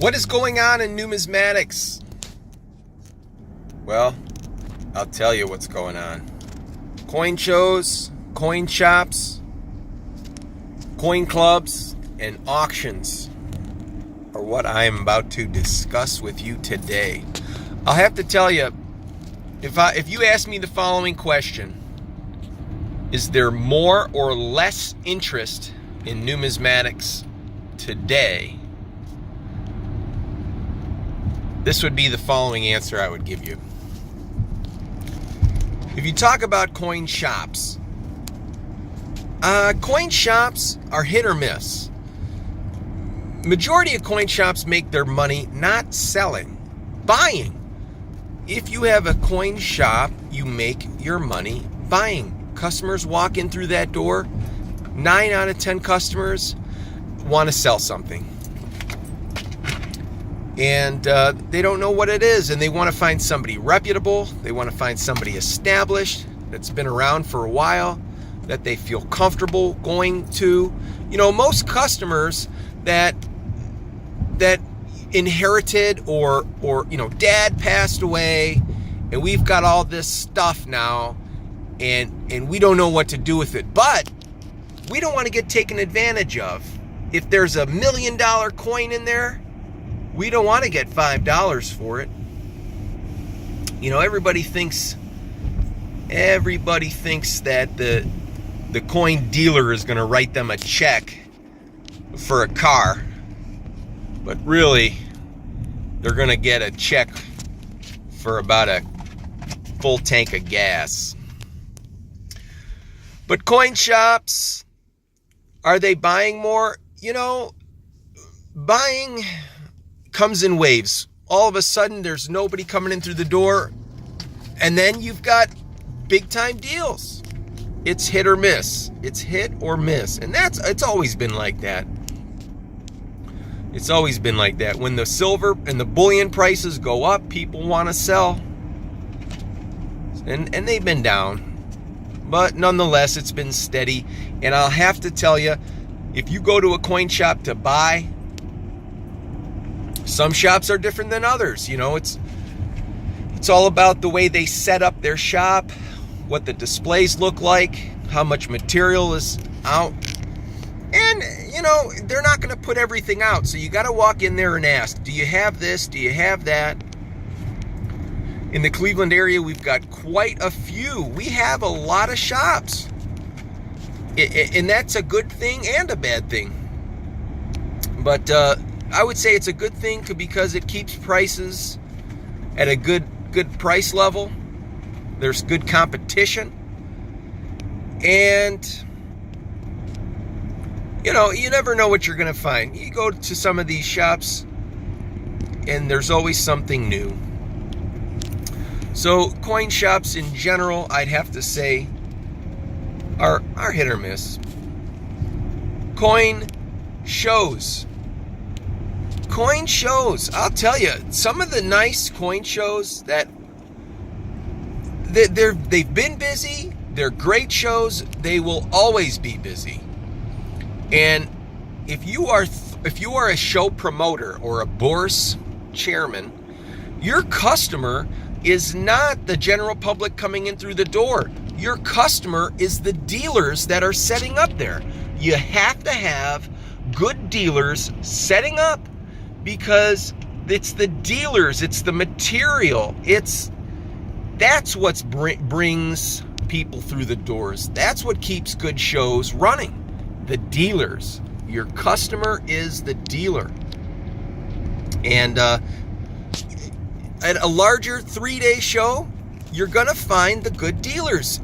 What is going on in numismatics? Well, I'll tell you what's going on. Coin shows, coin shops, coin clubs, and auctions are what I am about to discuss with you today. I'll have to tell you, if you ask me the following question, is there more or less interest in numismatics today? This would be the following answer I would give you. If you talk about coin shops are hit or miss. Majority of coin shops make their money not selling, buying. If you have a coin shop, you make your money buying. Customers walk in through that door. 9 out of 10 customers want to sell something. And they don't know what it is, and they want to find somebody reputable. They want to find somebody established that's been around for a while, that they feel comfortable going to. You know, most customers that inherited or you know, dad passed away, and we've got all this stuff now, and we don't know what to do with it. But we don't want to get taken advantage of. If there's $1 million coin in there, we don't want to get $5 for it. You know, everybody thinks that the coin dealer is going to write them a check for a car. But really, they're going to get a check for about a full tank of gas. But coin shops, are they buying more? You know, buying comes in waves. All of a sudden, there's nobody coming in through the door, and then you've got big time deals. It's hit or miss. It's hit or miss, and it's always been like that. It's always been like that. When the silver and the bullion prices go up, people want to sell, and they've been down, but nonetheless, it's been steady. And I'll have to tell you, if you go to a coin shop to buy, some shops are different than others. You know, it's all about the way they set up their shop, what the displays look like, how much material is out. And, you know, they're not going to put everything out. So you got to walk in there and ask, do you have this? Do you have that? In the Cleveland area, we've got quite a few. We have a lot of shops. And that's a good thing and a bad thing. But I would say it's a good thing because it keeps prices at a good price level. There's good competition. And, you know, you never know what you're going to find. You go to some of these shops, and there's always something new. So coin shops in general, I'd have to say, are hit or miss. Coin shows. Coin shows, I'll tell you, some of the nice coin shows they've been busy. They're great shows. They will always be busy. And if you are a show promoter or a bourse chairman, your customer is not the general public coming in through the door. Your customer is the dealers that are setting up there. You have to have good dealers setting up, because it's the dealers, it's the material, that's what brings people through the doors. That's what keeps good shows running. The dealers. Your customer is the dealer. And at a larger 3-day show, you're gonna find the good dealers.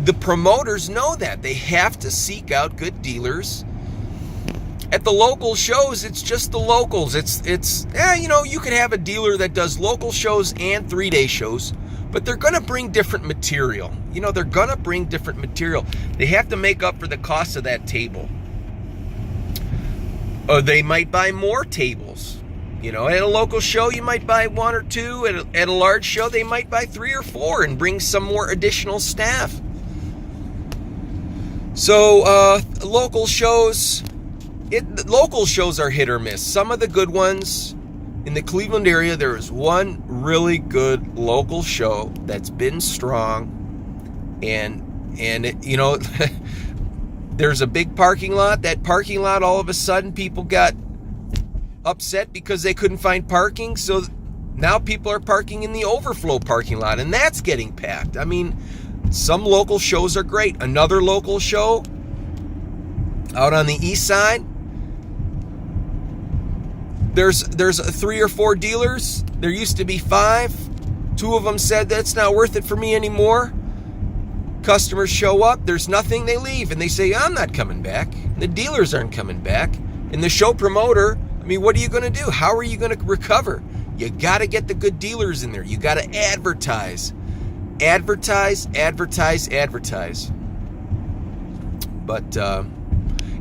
The promoters know that. They have to seek out good dealers. At the local shows, it's just the locals. You know, you could have a dealer that does local shows and 3-day shows, but they're going to bring different material. You know, they're going to bring different material. They have to make up for the cost of that table. Or they might buy more tables. You know, at a local show, you might buy 1 or 2. At a large show, they might buy 3 or 4 and bring some more additional staff. So, local shows, The local shows are hit or miss. Some of the good ones in the Cleveland area, there is one really good local show that's been strong, and it, you know, there's a big parking lot. That parking lot, all of a sudden, people got upset because they couldn't find parking. So now people are parking in the overflow parking lot, and that's getting packed. I mean, some local shows are great. Another local show out on the east side, there's 3 or 4 dealers. There used to be 5. 2 of them said that's not worth it for me anymore. Customers show up, there's nothing, they leave, and they say, I'm not coming back. The dealers aren't coming back. And the show promoter, I mean, what are you going to do? How are you going to recover? You got to get the good dealers in there. You got to advertise. Advertise. But,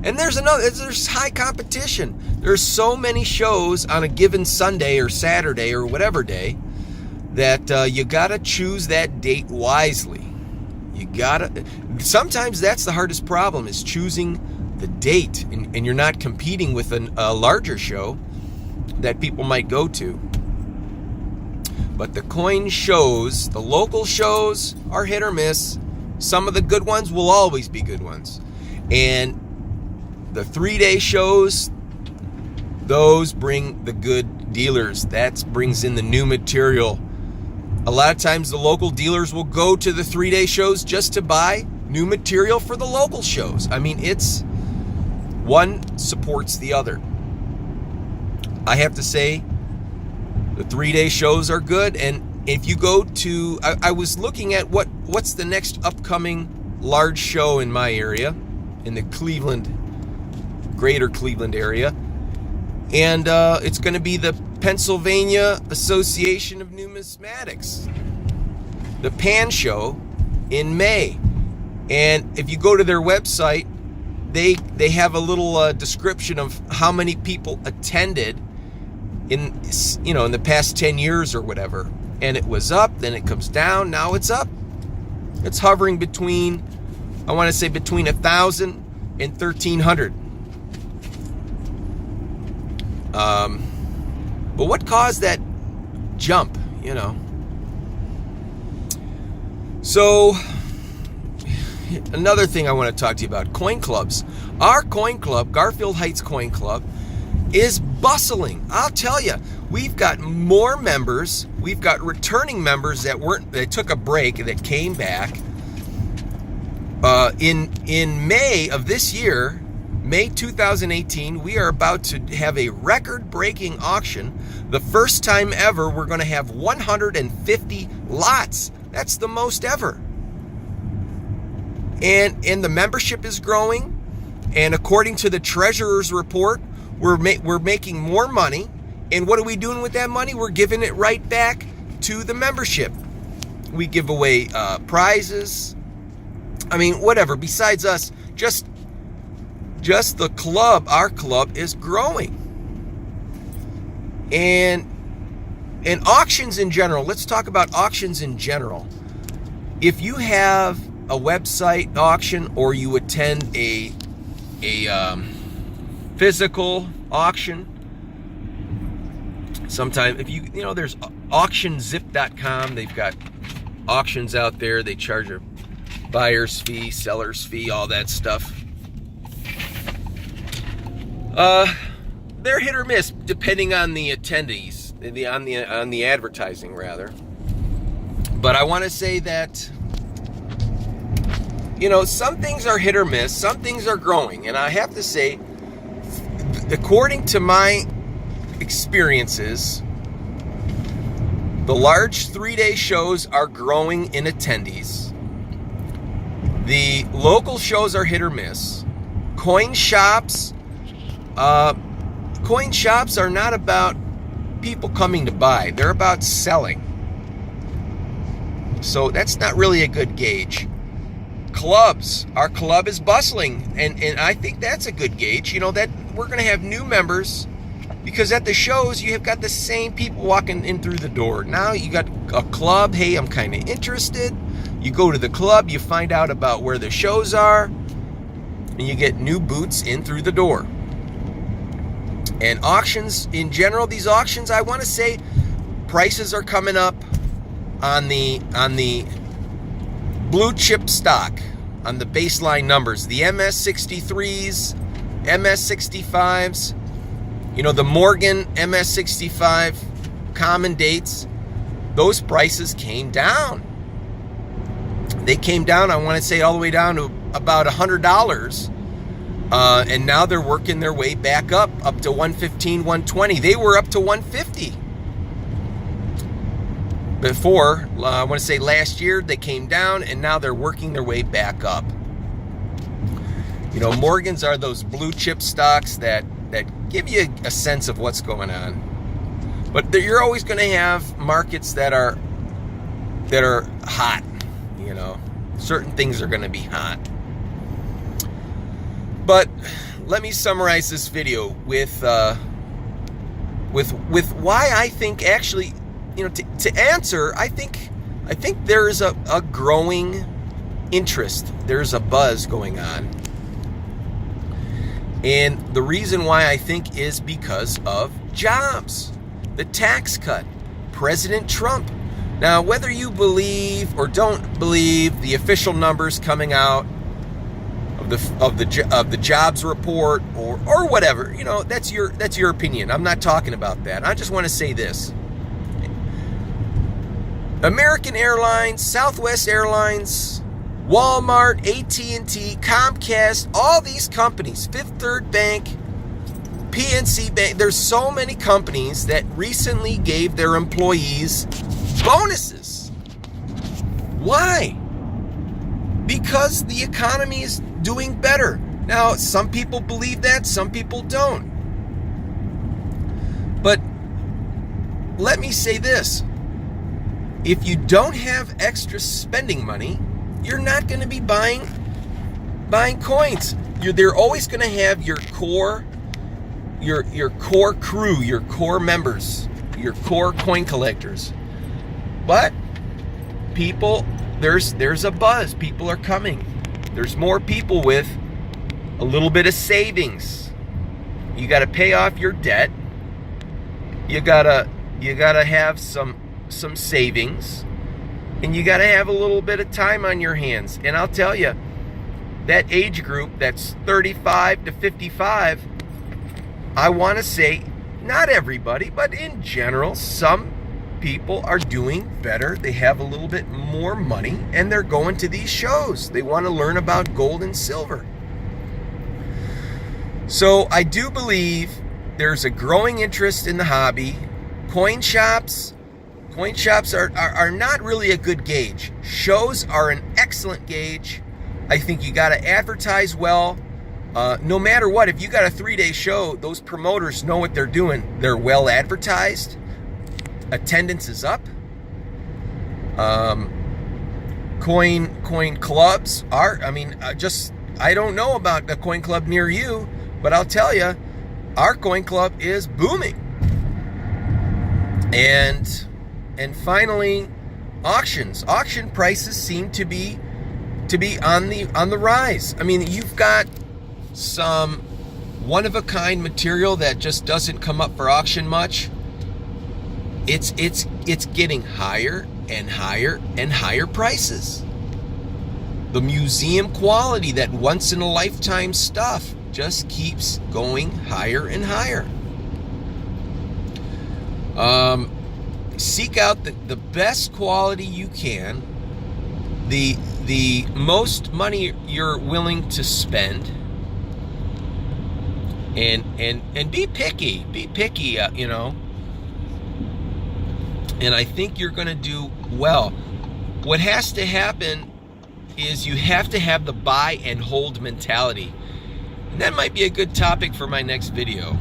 and there's high competition. There's so many shows on a given Sunday or Saturday or whatever day that you got to choose that date wisely. Sometimes that's the hardest problem, is choosing the date, and you're not competing with a larger show that people might go to. But the coin shows, the local shows, are hit or miss. Some of the good ones will always be good ones. And the 3-day shows, those bring the good dealers. That brings in the new material. A lot of times the local dealers will go to the 3-day shows just to buy new material for the local shows. I mean, it's one supports the other. I have to say, the 3-day shows are good. And if you go to, I was looking at what's the next upcoming large show in my area, in the greater Cleveland area. And it's going to be the Pennsylvania Association of Numismatics, the PAN show in May. And if you go to their website, they have a little description of how many people attended in the past 10 years or whatever. And it was up, then it comes down, now it's up. It's hovering between, I want to say, between 1,000 and 1,300. But what caused that jump, So, another thing I want to talk to you about, coin clubs. Our coin club, Garfield Heights Coin Club, is bustling. I'll tell you, we've got more members. We've got returning members that took a break, that came back. In May of this year, May 2018, we are about to have a record-breaking auction. The first time ever, we're going to have 150 lots. That's the most ever. And the membership is growing. And according to the treasurer's report, we're making more money. And what are we doing with that money? We're giving it right back to the membership. We give away prizes. I mean, whatever. Besides us, just the club, our club, is growing. And auctions in general, let's talk about auctions in general. If you have a website auction or you attend a physical auction, sometimes there's auctionzip.com, they've got auctions out there, they charge a buyer's fee, seller's fee, all that stuff. They're hit or miss depending on the attendees, on the advertising rather. But I want to say that some things are hit or miss, some things are growing, and I have to say, according to my experiences, the large 3-day shows are growing in attendees. The local shows are hit or miss. Coin shops are not about people coming to buy. They're about selling. So that's not really a good gauge. Clubs. Our club is bustling. And I think that's a good gauge. That we're going to have new members, because at the shows, you have got the same people walking in through the door. Now you got a club. Hey, I'm kind of interested. You go to the club, you find out about where the shows are, and you get new boots in through the door. And auctions in general, these auctions, I want to say prices are coming up on the blue chip stock, on the baseline numbers, the MS63s, MS65s, the Morgan MS65 common dates. Those prices came down. They came down, I want to say, all the way down to about $100. And now they're working their way back up to 115, 120. They were up to 150. Before, I want to say last year, they came down, and now they're working their way back up. Morgans are those blue chip stocks that give you a sense of what's going on. But you're always going to have markets that are hot. Certain things are going to be hot. But let me summarize this video with why I think actually, to answer, I think there is a growing interest. There's a buzz going on. And the reason why I think is because of jobs, the tax cut, President Trump. Now, whether you believe or don't believe the official numbers coming out of the jobs report or whatever, that's your opinion. I'm not talking about that. I just want to say this. American Airlines, Southwest Airlines, Walmart, AT&T, Comcast, all these companies, Fifth Third Bank, PNC Bank, there's so many companies that recently gave their employees bonuses. Why? Because the economy is doing better. Now, some people believe that, some people don't. But let me say this. If you don't have extra spending money, you're not going to be buying coins. They're always going to have your core crew, your core members, your core coin collectors. But people, there's a buzz. People are coming. There's more people with a little bit of savings. You got to pay off your debt. You gotta have some savings, and you got to have a little bit of time on your hands. And I'll tell you, that age group that's 35 to 55, I want to say, not everybody, but in general, some people are doing better. They have a little bit more money, and they're going to these shows. They want to learn about gold and silver. So I do believe there's a growing interest in the hobby. Coin shops are not really a good gauge. Shows are an excellent gauge. I think you got to advertise well. No matter what, if you got a 3-day show, those promoters know what they're doing. They're well advertised. Attendance is up. Coin clubs are, I don't know about a coin club near you, but I'll tell you, our coin club is booming. And finally, auctions. Auction prices seem to be on the rise. You've got some one-of-a-kind material that just doesn't come up for auction much. It's getting higher and higher and higher prices. The museum quality, that once-in-a-lifetime stuff, just keeps going higher and higher. Seek out the best quality you can, the most money you're willing to spend, and be picky. And I think you're going to do well. What has to happen is you have to have the buy and hold mentality. And that might be a good topic for my next video,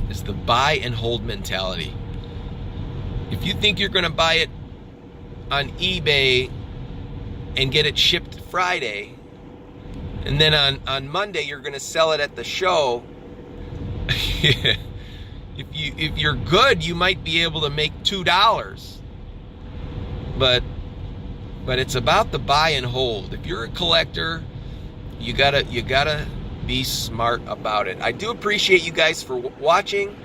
is the buy and hold mentality. If you think you're going to buy it on eBay and get it shipped Friday, and then on Monday you're going to sell it at the show, if you're good, you might be able to make $2. But it's about the buy and hold. If you're a collector, you gotta be smart about it. I do appreciate you guys for watching.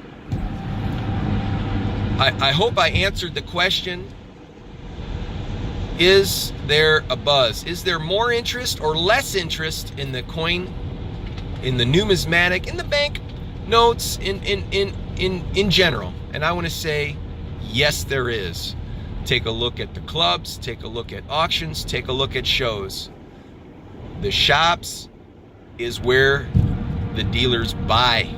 I hope I answered the question. Is there a buzz? Is there more interest or less interest in the coin, in the numismatic, in the bank notes, in general? And I want to say, yes, there is. Take a look at the clubs, take a look at auctions, take a look at shows. The shops is where the dealers buy.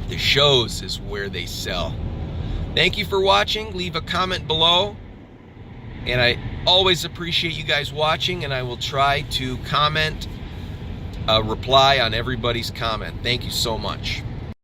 The shows is where they sell. Thank you for watching. Leave a comment below. And I always appreciate you guys watching, and I will try to reply on everybody's comment. Thank you so much.